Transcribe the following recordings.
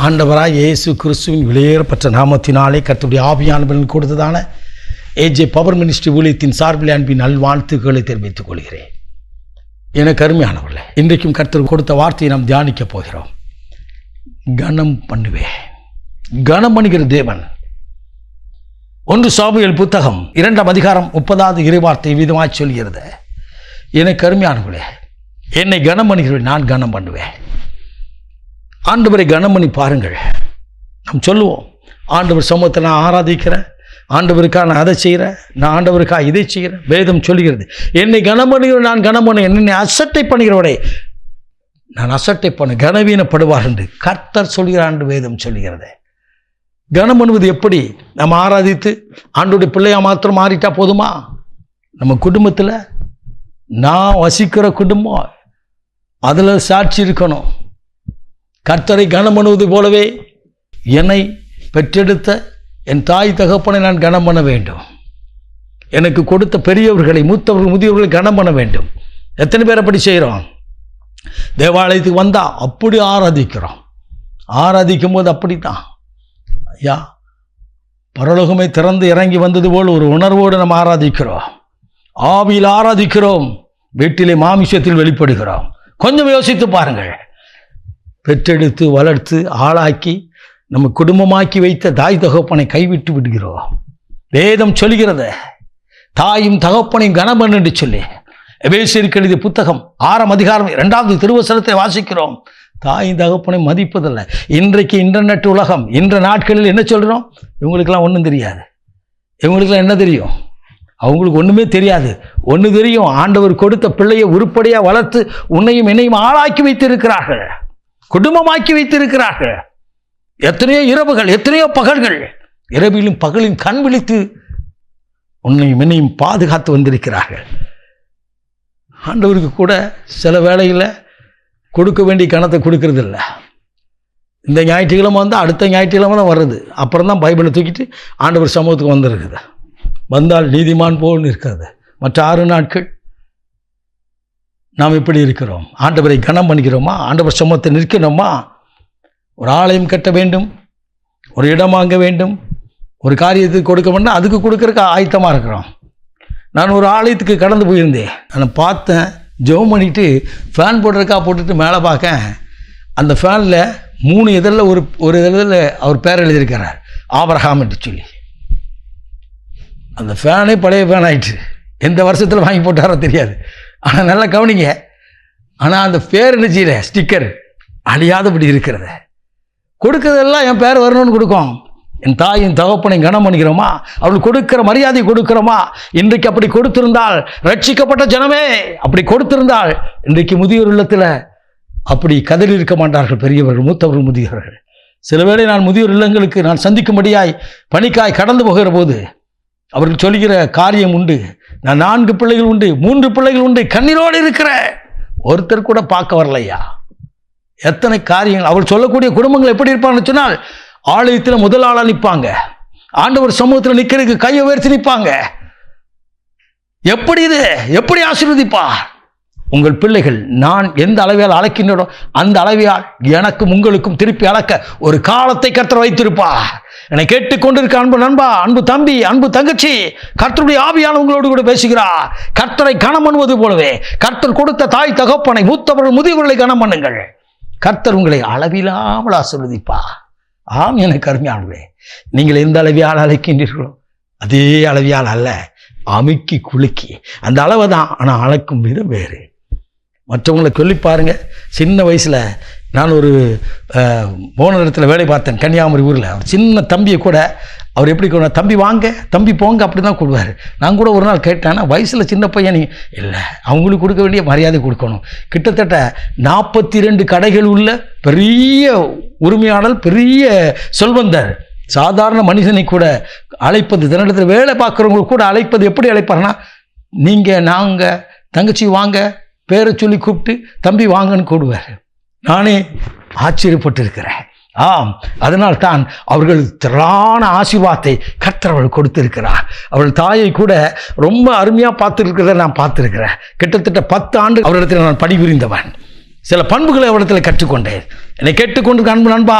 ஆண்டவராய் இயேசு கிறிஸ்துவின் விலையேறப்பட்ட நாமத்தினாலே கர்த்தருடைய ஆவியானவர்கள் கொடுத்ததான ஏஜே பவர் மினிஸ்ட்ரி ஊழியத்தின் சார்பில் அன்பின் நல்வாழ்த்துக்களை தெரிவித்துக் கொள்கிறேன். எனக்கு அருமையானவர்களே, இன்றைக்கும் கர்த்தர் கொடுத்த வார்த்தையை நாம் தியானிக்க போகிறோம். கனம் பண்ணுவேன். கனம் பண்ணுகிற தேவன். 1 சாமுவேல் புத்தகம் 2ஆம் அதிகாரம் 30வது இறைவார்த்தை விதமாய் சொல்கிறது. எனக்கு அருமையானவர்களே, என்னை கனம் பண்ணுகிறேன், நான் கனம் பண்ணுவேன். ஆண்டவரை கனம் பண்ணி பாருங்கள். நாம் சொல்லுவோம், ஆண்டவர் சமூகத்தை நான் ஆராதிக்கிறேன், ஆண்டவருக்காக நான் அதை செய்கிறேன், நான் ஆண்டவருக்காக இதை செய்கிறேன். வேதம் சொல்லுகிறது, என்னை கனம் பண்ணுகிறேன், நான் கனம் பண்ண, என்னை அசட்டை பண்ணுகிறவரை நான் அசட்டை பண்ண கனவீனப்படுவார் என்று கர்த்தர் சொல்கிறார் என்று வேதம் சொல்லுகிறது. கனம் பண்ணுவது எப்படி? நம்ம ஆராதித்து ஆண்டோடைய பிள்ளையா மாத்திரம் மாறிட்டா போதுமா? நம்ம குடும்பத்தில் நான் வசிக்கிற குடும்பம் அதில் சாட்சி இருக்கணும். கர்த்தரை கனம் பண்ணுவது போலவே என்னை பெற்றெடுத்த என் தாய் தகப்பனை நான் கனம் பண்ண வேண்டும். எனக்கு கொடுத்த பெரியவர்களை, மூத்தவர்கள், முதியவர்களை கனம் பண்ண வேண்டும். எத்தனை பேர் அப்படி செய்கிறோம்? தேவாலயத்துக்கு வந்தால் அப்படி ஆராதிக்கிறோம். ஆராதிக்கும் போது அப்படித்தான் ஐயா, பரலோகமே திறந்து இறங்கி வந்தது போல் ஒரு உணர்வோடு நம்ம ஆராதிக்கிறோம். ஆவியில் ஆராதிக்கிறோம், வீட்டிலே மாமிசத்தில் வெளிப்படுகிறோம். கொஞ்சம் யோசித்து பாருங்கள். பெற்றெடுத்து வளர்த்து ஆளாக்கி நம்ம குடும்பமாக்கி வைத்த தாய் தகப்பனை கைவிட்டு விடுகிறோம். வேதம் சொல்கிறது, தாயும் தகப்பனையும் கனம் என்று சொல்லி. எபேசியருக்கு எழுதிய புத்தகம் 6ஆம் அதிகாரம் 2வது திருவசனத்தை வாசிக்கிறோம். தாயும் தகப்பனை மதிப்பதில்லை. இன்றைக்கு இன்டர்நெட் உலகம், இன்ற நாட்களில் என்ன சொல்கிறோம்? இவங்களுக்கெல்லாம் ஒன்றும் தெரியாது. இவங்களுக்கெல்லாம் என்ன தெரியும்? அவங்களுக்கு ஒன்றுமே தெரியாது. ஒன்று தெரியும், ஆண்டவர் கொடுத்த பிள்ளையை உருப்படியாக வளர்த்து உன்னையும் என்னையும் ஆளாக்கி வைத்திருக்கிறார்கள், குடும்பமாக்கி வைத்திருக்கிறார்கள். எத்தனையோ இரவுகள், எத்தனையோ பகல்கள், இரவிலும் பகலிலும் கண் விழித்து உன்னையும் என்னையும் பாதுகாத்து வந்திருக்கிறார்கள். ஆண்டவருக்கு கூட சில வேளையில் கொடுக்க வேண்டிய கணத்தை கொடுக்கறது இல்லை. இந்த ஞாயிற்றுக்கிழமை வந்து அடுத்த ஞாயிற்றுக்கிழமை தான் வர்றது. அப்புறம் தான் பைபிளை தூக்கிட்டு ஆண்டவர் சமூகத்துக்கு வந்துருக்குது. வந்தால் நீதிமான் போல் இருக்கிறது. மற்ற 6 நாட்கள் நாம் எப்படி இருக்கிறோம்? ஆண்டவரை கனம் பண்ணுகிறோமா? ஆண்டவர் சமூகத்தை நிற்கணுமா? ஒரு ஆலயம் கட்ட வேண்டும், ஒரு இடம் வாங்க வேண்டும், ஒரு காரியத்துக்கு கொடுக்க வேண்டாம், அதுக்கு கொடுக்கறதுக்கு ஆயத்தமாக இருக்கிறோம். நான் ஒரு ஆலயத்துக்கு கடந்து போயிருந்தேன். நான் பார்த்தேன், ஜெபம் பண்ணிட்டு ஃபேன் போடுறதுக்காக போட்டுட்டு மேலே பார்க்க, அந்த ஃபேனில் 3 இதழில் ஒரு இதழில் அவர் பேர் எழுதியிருக்கிறார், ஆபிரகாம் என்று சொல்லி. அந்த ஃபேனே பழைய ஃபேன் ஆயிடுச்சு. எந்த வருஷத்தில் வாங்கி போட்டாரோ தெரியாது. ஆனால் நல்லா கவனிங்க, ஆனால் அந்த பேர் என்ன செய்யல, ஸ்டிக்கர் அழியாதபடி இருக்கிறத. கொடுக்கறதெல்லாம் என் பேர் வரணும்னு கொடுக்கும். என் தாயின் தகப்பனை கனம் பண்ணிக்கிறோமா? அவள் கொடுக்கிற மரியாதை கொடுக்கிறோமா? இன்றைக்கு அப்படி கொடுத்திருந்தால், ரட்சிக்கப்பட்ட ஜனமே அப்படி கொடுத்திருந்தால், இன்றைக்கு முதியோர் இல்லத்தில் அப்படி கதறி இருக்க மாட்டார்கள் பெரியவர்கள், மூத்தவர்கள், முதியோர்கள். சில வேளை நான் முதியோர் இல்லங்களுக்கு நான் சந்திக்கும்படியாய் பணிக்காய் கடந்து போகிற போது அவர்கள் சொல்கிற காரியம் உண்டு. நான் 4 பிள்ளைகள் உண்டு, 3 பிள்ளைகள் உண்டு, கண்ணீரோடு இருக்கிற ஒருத்தர் கூட பார்க்க வரலையா? எத்தனை காரியங்கள்! அவள் சொல்லக்கூடிய குடும்பங்கள் எப்படி இருப்பாங்கன்னு சொன்னால், ஆலயத்தில் முதல் ஆளாக நிற்பாங்க, ஆண்டவர் சமூகத்தில் நிற்கிறதுக்கு கையை உயர்த்தி நிற்பாங்க. எப்படி இது? எப்படி ஆசீர்வதிப்பா? உங்கள் பிள்ளைகள் நான் எந்த அளவையால் அழைக்கின்றனோ அந்த அளவையால் எனக்கும் உங்களுக்கும் திருப்பி அழைக்க ஒரு காலத்தை கர்த்தர் வைத்திருப்பா. என்னை கேட்டுக்கொண்டிருக்க அன்பு நண்பா, அன்பு தம்பி, அன்பு தங்கச்சி, கர்த்தருடைய ஆவியான உங்களோடு கூட பேசுகிறார். கர்த்தரை கனம் பண்ணுவது போலவே கர்த்தர் கொடுத்த தாய் தகப்பனை, மூத்தவர்கள், முதியவர்களை கனம் பண்ணுங்கள். கர்த்தர் உங்களை அளவில்லாமல் ஆசீர்வதிப்பா. ஆம், எனக்கு அருமையானவர்களே, நீங்கள் எந்த அளவியால் அழைக்கின்றீர்களோ அதே அளவியால் அல்ல, அமுக்கி குலுக்கி அந்த அளவை தான். ஆனால் அழைக்கும் விதம் வேறு. மற்றவங்களை சொல்லி பாருங்க. சின்ன வயசில் நான் ஒரு போன இடத்துல வேலை பார்த்தேன், கன்னியாகுமரி ஊரில். அவர் சின்ன தம்பியை கூட அவர் எப்படி கூட, தம்பி வாங்க, தம்பி போங்க, அப்படி தான் கொடுவார். நான் கூட ஒரு நாள் கேட்டேன், வயசில் சின்ன பையன் இல்லை, அவங்களுக்கு கொடுக்க வேண்டிய மரியாதை கொடுக்கணும். கிட்டத்தட்ட 42 கடைகள் உள்ள பெரிய உரிமையாளர், பெரிய செல்வந்தர். சாதாரண மனிதனை கூட அழைப்பது, தினத்தில் வேலை பார்க்குறவங்களுக்கு கூட அழைப்பது எப்படி அழைப்பாருன்னா, நீங்கள், நாங்கள், தங்கச்சி வாங்க, பேரை சொல்லி கூப்பிட்டு தம்பி வாங்கன்னு கூடுவார். நானே ஆச்சரியப்பட்டிருக்கிறேன். ஆம், அதனால் தான் அவர்கள் திரளான ஆசீர்வாதத்தை கர்த்தர் அவள் கொடுத்திருக்கிறார். அவள் தாயை கூட ரொம்ப அருமையாக பார்த்துருக்கிறத நான் பார்த்துருக்கிறேன். கிட்டத்தட்ட 10 ஆண்டு அவரிடத்தில் நான் பணிபுரிந்தவன். சில பண்புகளை அவரிடத்தில் கற்றுக்கொண்டேன். என்னை கேட்டுக்கொண்டு அன்பு நண்பா,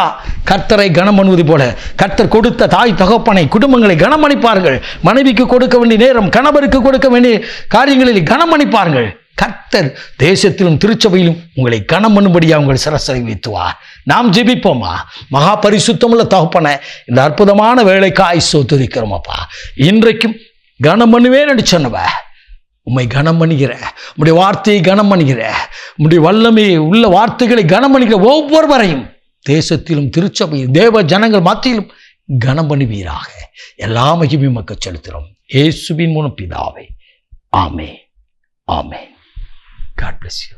கர்த்தரை கனம் பண்ணுவது போல கர்த்தர் கொடுத்த தாய் தகப்பனை குடும்பங்களை கனமணிப்பார்கள். மனைவிக்கு கொடுக்க வேண்டிய நேரம், கணவருக்கு கொடுக்க வேண்டிய காரியங்களில் கனமணிப்பார்கள். கர்த்தர் தேசத்திலும் திருச்சபையிலும் உங்களை கனம் பண்ணும்படியாக உங்கள் சிரசை வைத்துவார். நாம் ஜெபிப்போமா? மகா பரிசுத்தமுள்ள தகப்பனை, இந்த அற்புதமான வேலைக்காய் சோதரிக்கிறோமப்பா. இன்றைக்கும் கனம் பண்ணுவேன் என்று சொன்னவ உம்மை கனம் பண்ணுகிற, உம்முடைய வார்த்தையை கனம் பண்ணுகிற, உம்முடைய வல்லமை உள்ள வார்த்தைகளை கனம் பண்ணுகிற ஒவ்வொருவரையும் தேசத்திலும் திருச்சபையில் தேவ ஜனங்கள் மத்தியிலும் கனம் பண்ணுவீராக. எல்லா மகிமையும் மக்கள் செலுத்துகிறோம் இயேசுவின் மூலம் பிதாவே. ஆமென். ஆமென். God bless you.